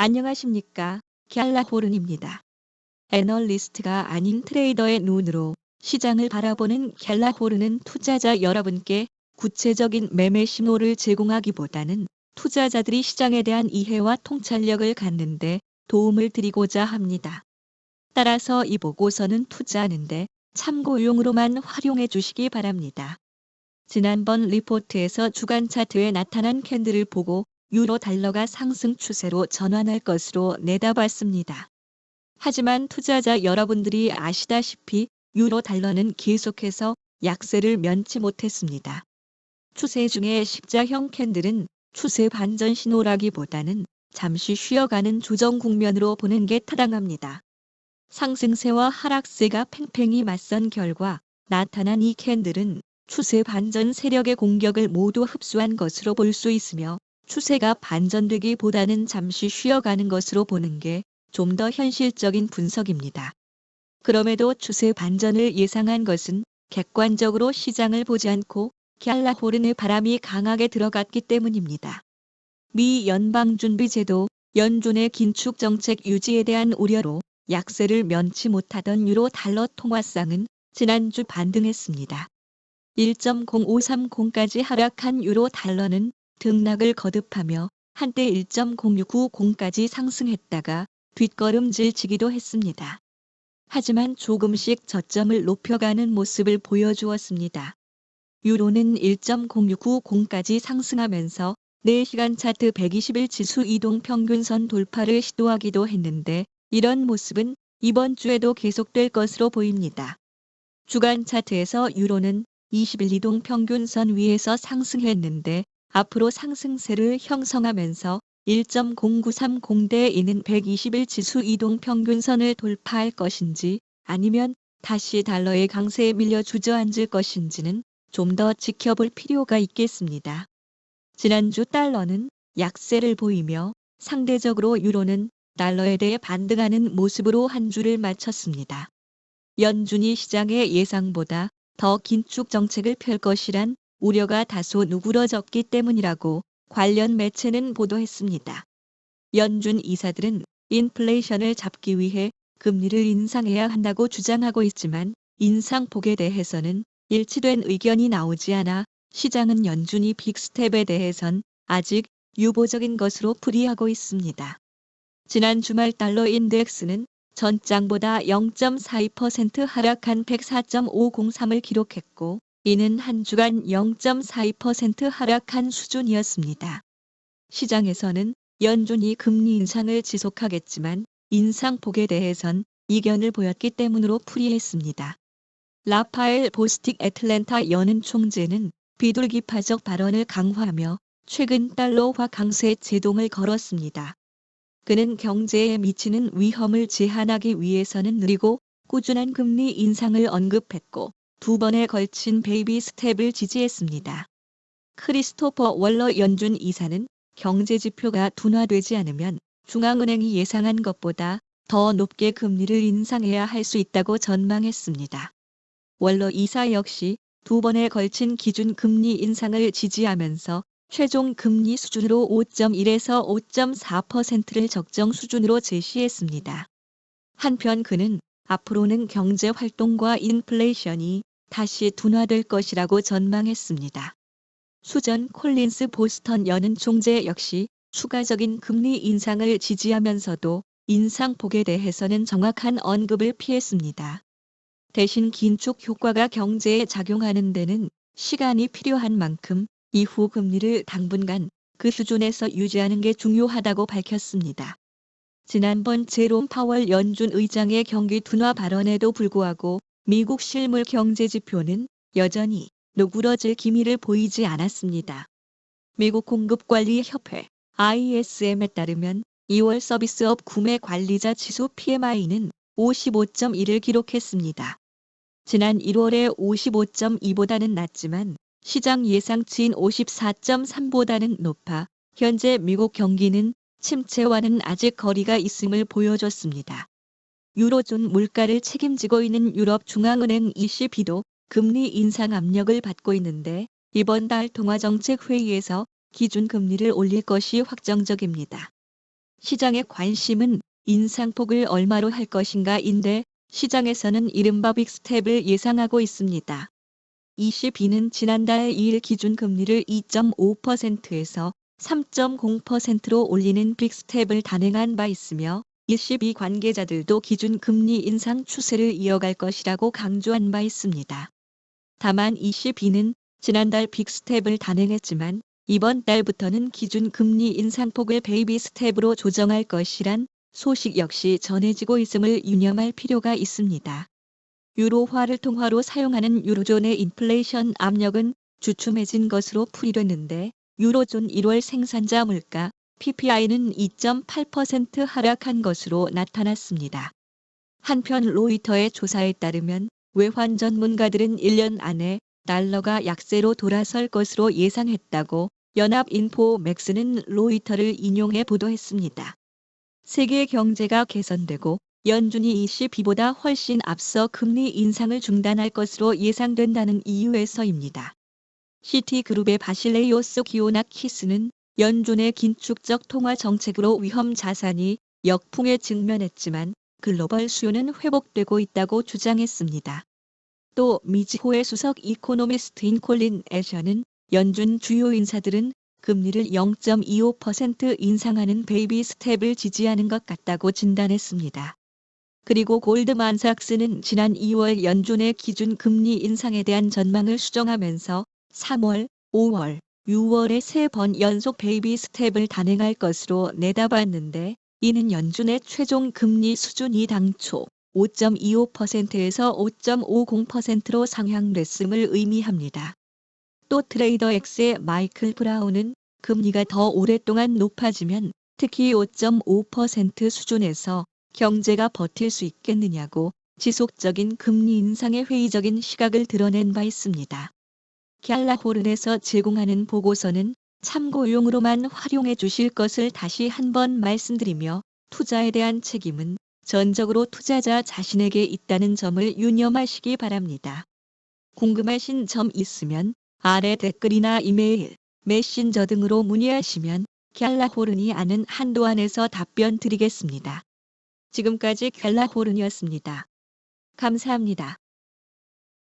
안녕하십니까. 갤라호른입니다. 애널리스트가 아닌 트레이더의 눈으로 시장을 바라보는 갤라호른은 투자자 여러분께 구체적인 매매 신호를 제공하기보다는 투자자들이 시장에 대한 이해와 통찰력을 갖는 데 도움을 드리고자 합니다. 따라서 이 보고서는 투자하는데 참고용으로만 활용해 주시기 바랍니다. 지난번 리포트에서 주간 차트에 나타난 캔들을 보고 유로 달러가 상승 추세로 전환할 것으로 내다봤습니다. 하지만 투자자 여러분들이 아시다시피 유로 달러는 계속해서 약세를 면치 못했습니다. 추세 중에 십자형 캔들은 추세 반전 신호라기보다는 잠시 쉬어가는 조정 국면으로 보는 게 타당합니다. 상승세와 하락세가 팽팽히 맞선 결과 나타난 이 캔들은 추세 반전 세력의 공격을 모두 흡수한 것으로 볼 수 있으며 추세가 반전되기보다는 잠시 쉬어가는 것으로 보는 게 좀 더 현실적인 분석입니다. 그럼에도 추세 반전을 예상한 것은 객관적으로 시장을 보지 않고 갤라호른의 바람이 강하게 들어갔기 때문입니다. 미 연방준비제도 연준의 긴축 정책 유지에 대한 우려로 약세를 면치 못하던 유로 달러 통화상은 지난주 반등했습니다. 1.0530까지 하락한 유로 달러는 등락을 거듭하며 한때 1.0690까지 상승했다가 뒷걸음질치기도 했습니다. 하지만 조금씩 저점을 높여가는 모습을 보여주었습니다. 유로는 1.0690까지 상승하면서 4시간 차트 120일 지수 이동 평균선 돌파를 시도하기도 했는데 이런 모습은 이번 주에도 계속될 것으로 보입니다. 주간 차트에서 유로는 20일 이동 평균선 위에서 상승했는데 앞으로 상승세를 형성하면서 1.0930대에 있는 120일 지수 이동 평균선을 돌파할 것인지 아니면 다시 달러의 강세에 밀려 주저앉을 것인지는 좀 더 지켜볼 필요가 있겠습니다. 지난주 달러는 약세를 보이며 상대적으로 유로는 달러에 대해 반등하는 모습으로 한 주를 마쳤습니다. 연준이 시장의 예상보다 더 긴축 정책을 펼 것이란 우려가 다소 누그러졌기 때문이라고 관련 매체는 보도했습니다. 연준 이사들은 인플레이션을 잡기 위해 금리를 인상해야 한다고 주장하고 있지만 인상폭에 대해서는 일치된 의견이 나오지 않아 시장은 연준이 빅스텝에 대해선 아직 유보적인 것으로 풀이하고 있습니다. 지난 주말 달러 인덱스는 전장보다 0.42% 하락한 104.503을 기록했고 이는 한 주간 0.42% 하락한 수준이었습니다. 시장에서는 연준이 금리 인상을 지속하겠지만 인상폭에 대해선 이견을 보였기 때문으로 풀이했습니다. 라파엘 보스틱 애틀랜타 연은 총재는 비둘기파적 발언을 강화하며 최근 달러화 강세 제동을 걸었습니다. 그는 경제에 미치는 위험을 제한하기 위해서는 느리고 꾸준한 금리 인상을 언급했고 2번에 걸친 베이비 스텝을 지지했습니다. 크리스토퍼 월러 연준 이사는 경제 지표가 둔화되지 않으면 중앙은행이 예상한 것보다 더 높게 금리를 인상해야 할 수 있다고 전망했습니다. 월러 이사 역시 2번에 걸친 기준 금리 인상을 지지하면서 최종 금리 수준으로 5.1에서 5.4%를 적정 수준으로 제시했습니다. 한편 그는 앞으로는 경제 활동과 인플레이션이 다시 둔화될 것이라고 전망했습니다. 수전 콜린스 보스턴 연은 총재 역시 추가적인 금리 인상을 지지하면서도 인상폭에 대해서는 정확한 언급을 피했습니다. 대신 긴축 효과가 경제에 작용하는 데는 시간이 필요한 만큼 이후 금리를 당분간 그 수준에서 유지하는 게 중요하다고 밝혔습니다. 지난번 제롬 파월 연준 의장의 경기 둔화 발언에도 불구하고 미국 실물 경제 지표는 여전히 누그러질 기미를 보이지 않았습니다. 미국 공급관리협회 ISM에 따르면 2월 서비스업 구매 관리자 지수 PMI는 55.1을 기록했습니다. 지난 1월에 55.2보다는 낮지만 시장 예상치인 54.3보다는 높아 현재 미국 경기는 침체와는 아직 거리가 있음을 보여줬습니다. 유로존 물가를 책임지고 있는 유럽 중앙은행 ECB도 금리 인상 압력을 받고 있는데 이번 달 통화정책 회의에서 기준금리를 올릴 것이 확정적입니다. 시장의 관심은 인상폭을 얼마로 할 것인가인데 시장에서는 이른바 빅스텝을 예상하고 있습니다. ECB는 지난달 2일 기준금리를 2.5%에서 3.0%로 올리는 빅스텝을 단행한 바 있으며 ECB 관계자들도 기준금리 인상 추세를 이어갈 것이라고 강조한 바 있습니다. 다만 ECB는 지난달 빅스텝을 단행했지만 이번 달부터는 기준금리 인상폭을 베이비 스텝으로 조정할 것이란 소식 역시 전해지고 있음을 유념할 필요가 있습니다. 유로화를 통화로 사용하는 유로존의 인플레이션 압력은 주춤해진 것으로 풀이됐는데 유로존 1월 생산자 물가 PPI는 2.8% 하락한 것으로 나타났습니다. 한편 로이터의 조사에 따르면 외환 전문가들은 1년 안에 달러가 약세로 돌아설 것으로 예상했다고 연합인포맥스는 로이터를 인용해 보도했습니다. 세계 경제가 개선되고 연준이 ECB보다 훨씬 앞서 금리 인상을 중단할 것으로 예상된다는 이유에서입니다. 시티그룹의 바실레이오스 기오나키스는 연준의 긴축적 통화 정책으로 위험 자산이 역풍에 직면했지만 글로벌 수요는 회복되고 있다고 주장했습니다. 또 미지호의 수석 이코노미스트인 콜린 애셔는 연준 주요 인사들은 금리를 0.25% 인상하는 베이비 스텝을 지지하는 것 같다고 진단했습니다. 그리고 골드만삭스는 지난 2월 연준의 기준 금리 인상에 대한 전망을 수정하면서 3월, 5월, 6월에 3번 연속 베이비 스텝을 단행할 것으로 내다봤는데 이는 연준의 최종 금리 수준이 당초 5.25%에서 5.50%로 상향됐음을 의미합니다. 또 트레이더 X의 마이클 브라운은 금리가 더 오랫동안 높아지면 특히 5.5% 수준에서 경제가 버틸 수 있겠느냐고 지속적인 금리 인상의 회의적인 시각을 드러낸 바 있습니다. 갤라호른에서 제공하는 보고서는 참고용으로만 활용해 주실 것을 다시 한번 말씀드리며 투자에 대한 책임은 전적으로 투자자 자신에게 있다는 점을 유념하시기 바랍니다. 궁금하신 점 있으면 아래 댓글이나 이메일, 메신저 등으로 문의하시면 갤라호른이 아는 한도 안에서 답변 드리겠습니다. 지금까지 갤라호른이었습니다. 감사합니다.